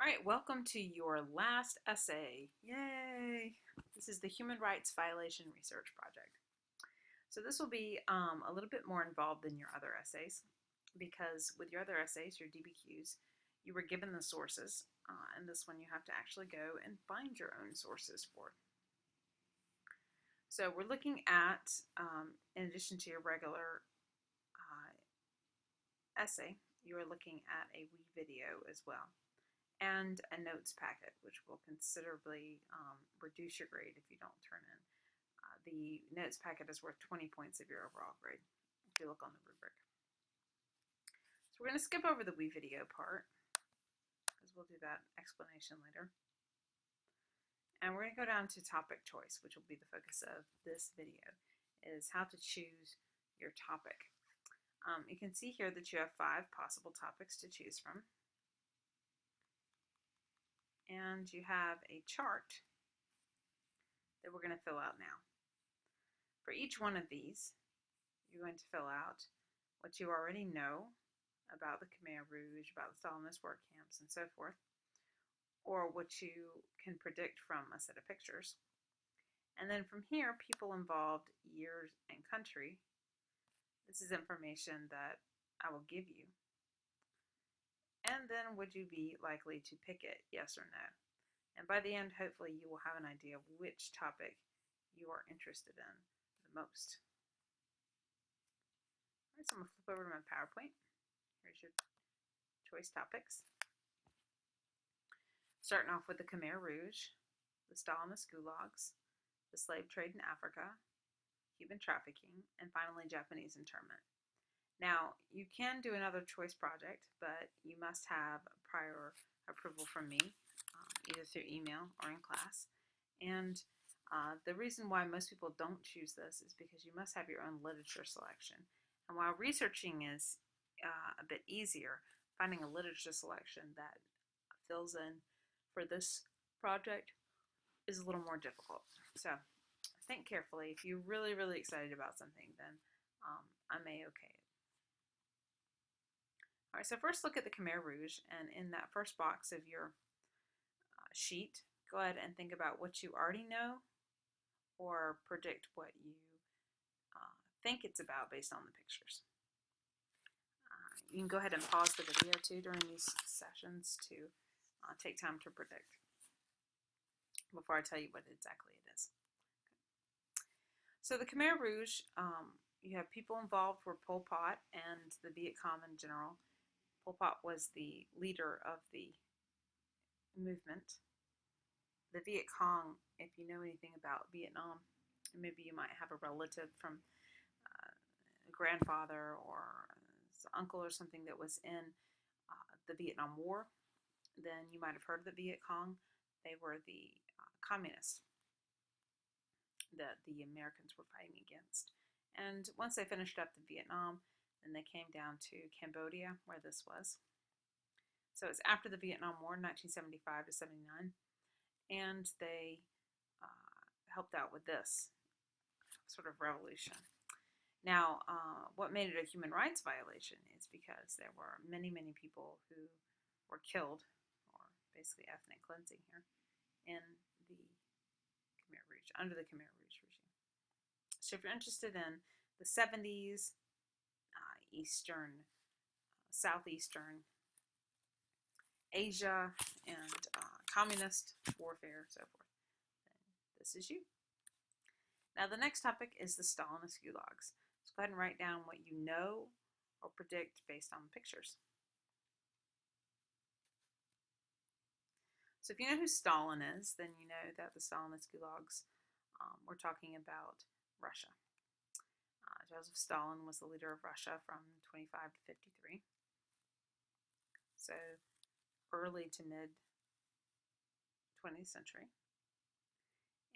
All right, welcome to your last essay. Yay! This is the Human Rights Violation Research Project. So this will be a little bit more involved than your other essays because with your other essays, your DBQs, you were given the sources, and this one you have to actually go and find your own sources for. So we're looking at, in addition to your regular essay, you are looking at a wee video as well, and a notes packet, which will considerably reduce your grade if you don't turn in. The notes packet is worth 20 points of your overall grade if you look on the rubric. So we're going to skip over the wee video part because we'll do that explanation later. And we're going to go down to topic choice, which will be the focus of this video, is how to choose your topic. You can see here that you have 5 possible topics to choose from. And you have a chart that we're going to fill out now. For each one of these, you're going to fill out what you already know about the Khmer Rouge, about the Stalinist work camps, and so forth, or what you can predict from a set of pictures. And then from here, people involved, years, and country. This is information that I will give you. And then would you be likely to pick it, yes or no? And by the end, hopefully, you will have an idea of which topic you are interested in the most. All right, so I'm going to flip over to my PowerPoint. Here's your choice topics. Starting off with the Khmer Rouge, the Stalinist gulags, the slave trade in Africa, human trafficking, and finally Japanese internment. Now, you can do another choice project, but you must have prior approval from me, either through email or in class. And the reason why most people don't choose this is because you must have your own literature selection. And while researching is a bit easier, finding a literature selection that fills in for this project is a little more difficult. So think carefully. If you're really, really excited about something, then I may okay it. All right, so first look at the Khmer Rouge, and in that first box of your sheet, go ahead and think about what you already know or predict what you think it's about based on the pictures. You can go ahead and pause the video too during these sessions to take time to predict before I tell you what exactly it is. Okay. So the Khmer Rouge, you have people involved were Pol Pot and the Viet Cong in general. Pol Pot was the leader of the movement. The Viet Cong, if you know anything about Vietnam, maybe you might have a relative from a grandfather or uncle or something that was in the Vietnam War, then you might have heard of the Viet Cong. They were the communists that the Americans were fighting against. And once they finished up the Vietnam, then they came down to Cambodia, where this was. So it's after the Vietnam War, 1975 to 79, and they helped out with this sort of revolution. Now, what made it a human rights violation is because there were many, many people who were killed, or basically ethnic cleansing here, in the Khmer Rouge, under the Khmer Rouge regime. So if you're interested in the 70s, Eastern, Southeastern Asia, and communist warfare, so forth, then this is you. Now the next topic is the Stalinist gulags. So go ahead and write down what you know or predict based on the pictures. So if you know who Stalin is, then you know that the Stalinist gulags, we're talking about Russia. Joseph Stalin was the leader of Russia from 25 to 53. So early to mid 20th century.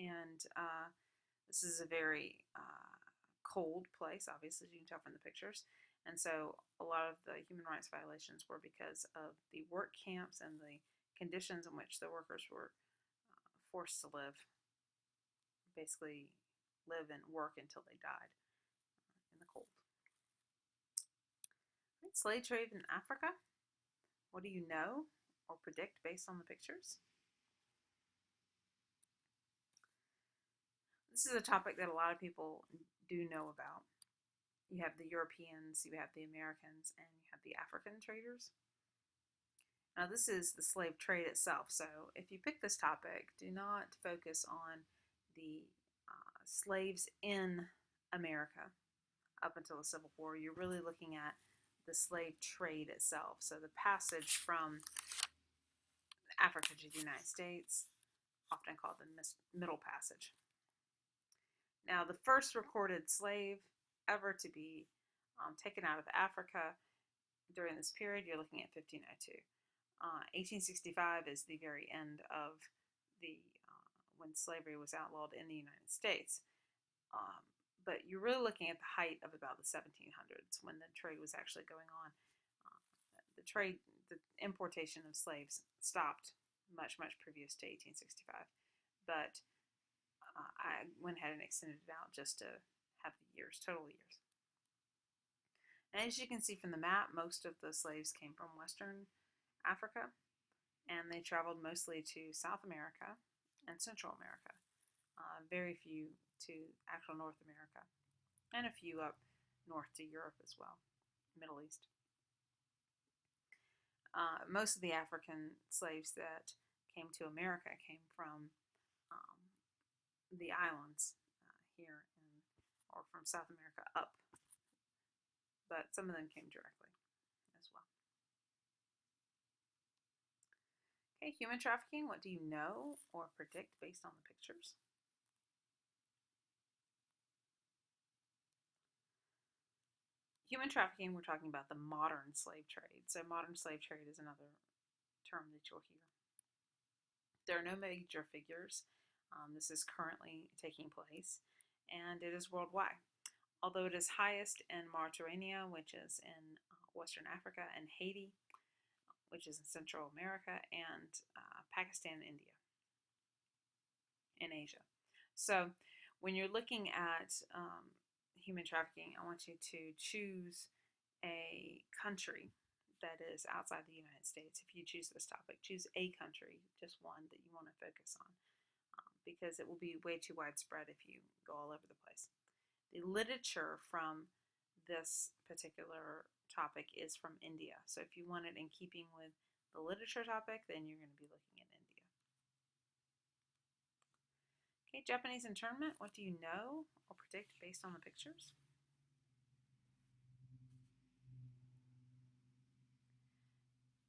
And this is a very cold place, obviously, as you can tell from the pictures. And so a lot of the human rights violations were because of the work camps and the conditions in which the workers were forced to live, basically live and work until they died in the cold. Right, slave trade in Africa. What do you know? or predict based on the pictures? This is a topic that a lot of people do know about. You have the Europeans, you have the Americans, and you have the African traders. Now, this is the slave trade itself. So, if you pick this topic, do not focus on the slaves in America up until the Civil War. You're really looking at the slave trade itself. So, the passage from Africa to the United States, often called the Middle Passage. Now, the first recorded slave ever to be taken out of Africa during this period, you're looking at 1502. 1865 is the very end of the when slavery was outlawed in the United States. But you're really looking at the height of about the 1700s when the trade was actually going on. The importation of slaves stopped much previous to 1865. But I went ahead and extended it out just to have the years, total years. And as you can see from the map, most of the slaves came from Western Africa, and they traveled mostly to South America and Central America. Very few to actual North America, and a few up north to Europe as well, Middle East. Most of the African slaves that came to America came from the islands here or from South America up, but some of them came directly as well. Okay, human trafficking, what do you know or predict based on the pictures? Human trafficking, we're talking about the modern slave trade. So modern slave trade is another term that you'll hear. There are no major figures. This is currently taking place, and it is worldwide. Although it is highest in Mauritania, which is in Western Africa, and Haiti, which is in Central America, and Pakistan and India in Asia. So when you're looking at human trafficking, I want you to choose a country that is outside the United States. If you choose this topic, choose a country, just one that you want to focus on, because it will be way too widespread if you go all over the place. The literature from this particular topic is from India. So if you want it in keeping with the literature topic, then you're going to be looking at India. Okay, Japanese internment, what do you know or predict based on the pictures?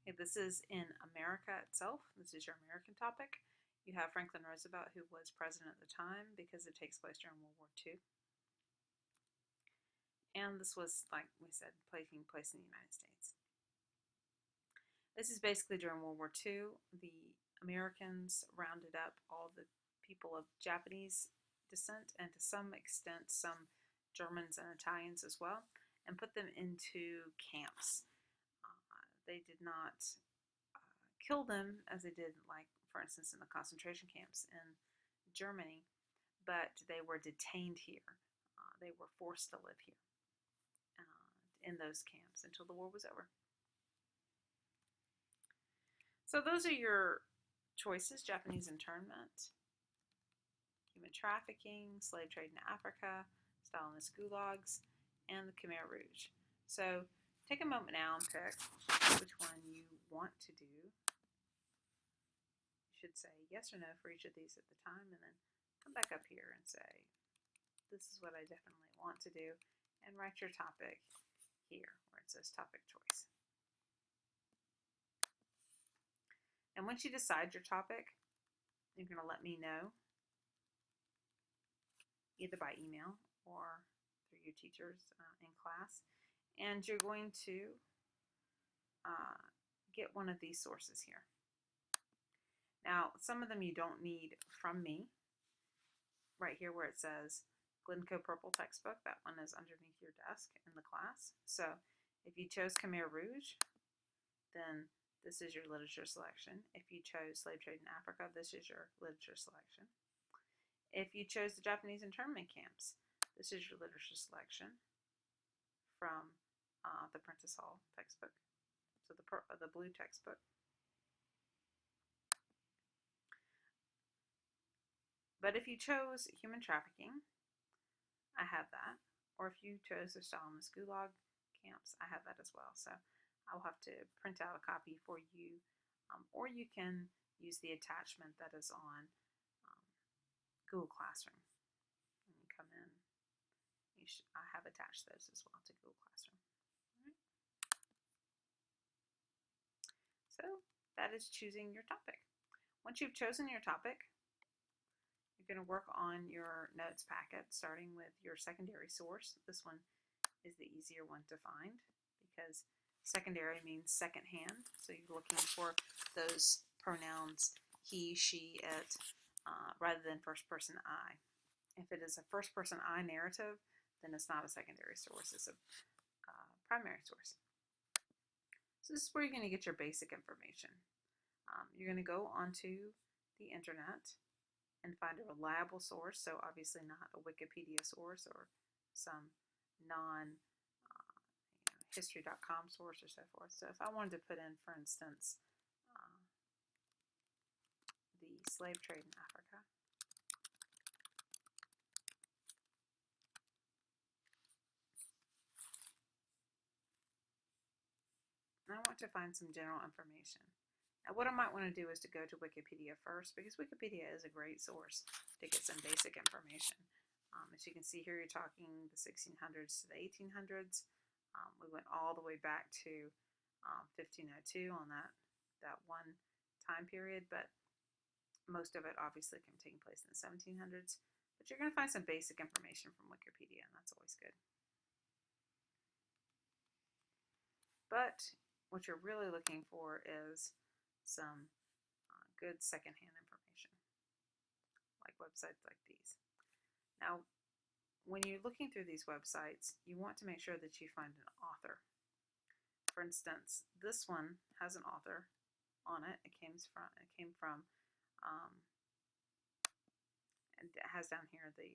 Okay, this is in America itself. This is your American topic. You have Franklin Roosevelt, who was president at the time, because it takes place during World War II. And this was, like we said, taking place in the United States. This is basically during World War II. The Americans rounded up all the people of Japanese descent, and to some extent some Germans and Italians as well, and put them into camps. They did not kill them as they did, like, for instance, in the concentration camps in Germany, but they were detained here. They were forced to live here in those camps until the war was over. So those are your choices: Japanese internment, human trafficking, slave trade in Africa, Stalinist gulags, and the Khmer Rouge. So take a moment now and pick which one you want to do. You should say yes or no for each of these at the time, and then come back up here and say, this is what I definitely want to do, and write your topic here where it says topic choice. And once you decide your topic, you're going to let me know either by email or through your teachers in class, and you're going to get one of these sources here. Now, some of them you don't need from me. Right here where it says Glencoe Purple Textbook, that one is underneath your desk in the class. So if you chose Khmer Rouge, then this is your literature selection. If you chose Slave Trade in Africa, this is your literature selection. If you chose the Japanese internment camps, this is your literature selection from the Prentice Hall textbook, so the blue textbook. But if you chose human trafficking, I have that. Or if you chose the Stalinist Gulag camps, I have that as well. So I'll have to print out a copy for you, or you can use the attachment that is on Google Classroom. When you come in, I have attached those as well to Google Classroom. All right. So that is choosing your topic. Once you've chosen your topic, you're going to work on your notes packet, starting with your secondary source. This one is the easier one to find because secondary means secondhand. So you're looking for those pronouns he, she, it, rather than first person I. If it is a first person I narrative, then it's not a secondary source, it's a primary source. So this is where you're going to get your basic information. You're going to go onto the internet and find a reliable source, so obviously not a Wikipedia source or some non-history.com source or so forth. So if I wanted to put in, for instance, the slave trade in Africa, and I want to find some general information. Now what I might want to do is to go to Wikipedia first, because Wikipedia is a great source to get some basic information. As you can see here, you're talking the 1600s to the 1800s. We went all the way back to 1502 on that one time period, but most of it obviously can take place in the 1700s. But you're going to find some basic information from Wikipedia, and that's always good. But what you're really looking for is some good secondhand information, like websites like these. Now, when you're looking through these websites, you want to make sure that you find an author. For instance, this one has an author on it. It came from, and it has down here the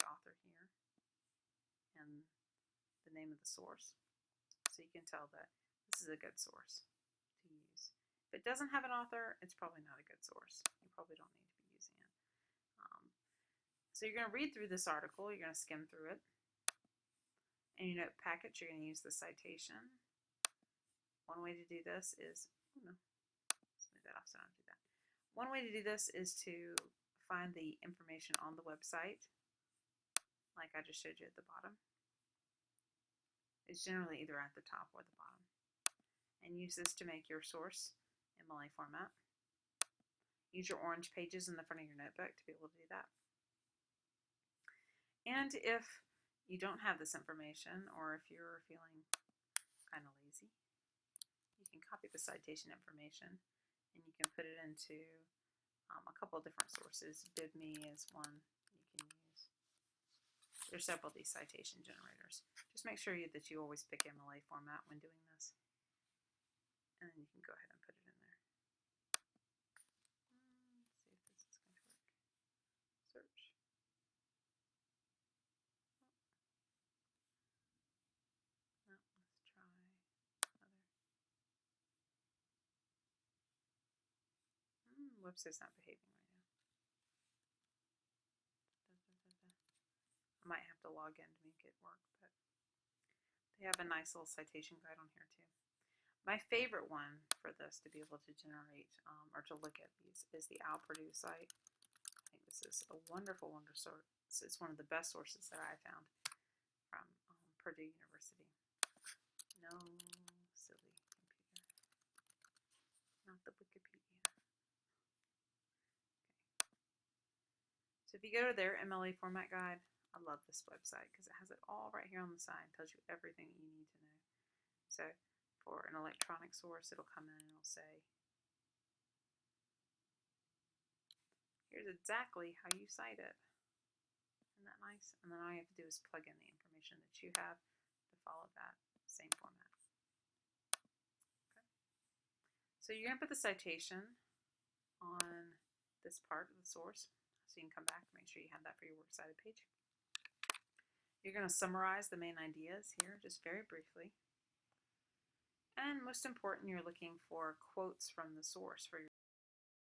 author here and the name of the source. So you can tell that this is a good source to use. If it doesn't have an author, it's probably not a good source. You probably don't need to be using it. So you're going to read through this article. You're going to skim through it. In your note package, you're going to use the citation. One way to do this is, let's move that off so I don't do that. One way to do this is to find the information on the website, like I just showed you at the bottom. It's generally either at the top or the bottom. And use this to make your source MLA format. Use your orange pages in the front of your notebook to be able to do that. And if you don't have this information, or if you're feeling kind of lazy, you can copy the citation information and you can put it into a couple of different sources. BibMe is one you can use. There's several of these citation generators. Just make sure that you always pick MLA format when doing this. And then you can go ahead and put it in there. Let's see if this is going to work. Search. No, let's try other. Website's not behaving right now. I might have to log in to make it work, but they have a nice little citation guide on here too. My favorite one for this to be able to generate or to look at these is the Al Purdue site. I think this is a wonderful source. It's one of the best sources that I found from Purdue University. No, silly computer. Not the Wikipedia. Okay. So if you go to their MLA format guide, I love this website because it has it all right here on the side. It tells you everything that you need to know. So for an electronic source, it'll come in and it'll say, here's exactly how you cite it. Isn't that nice? And then all you have to do is plug in the information that you have to follow that same format. Okay. So you're going to put the citation on this part of the source. So you can come back and make sure you have that for your works cited page. You're going to summarize the main ideas here just very briefly. And most important, you're looking for quotes from the source for your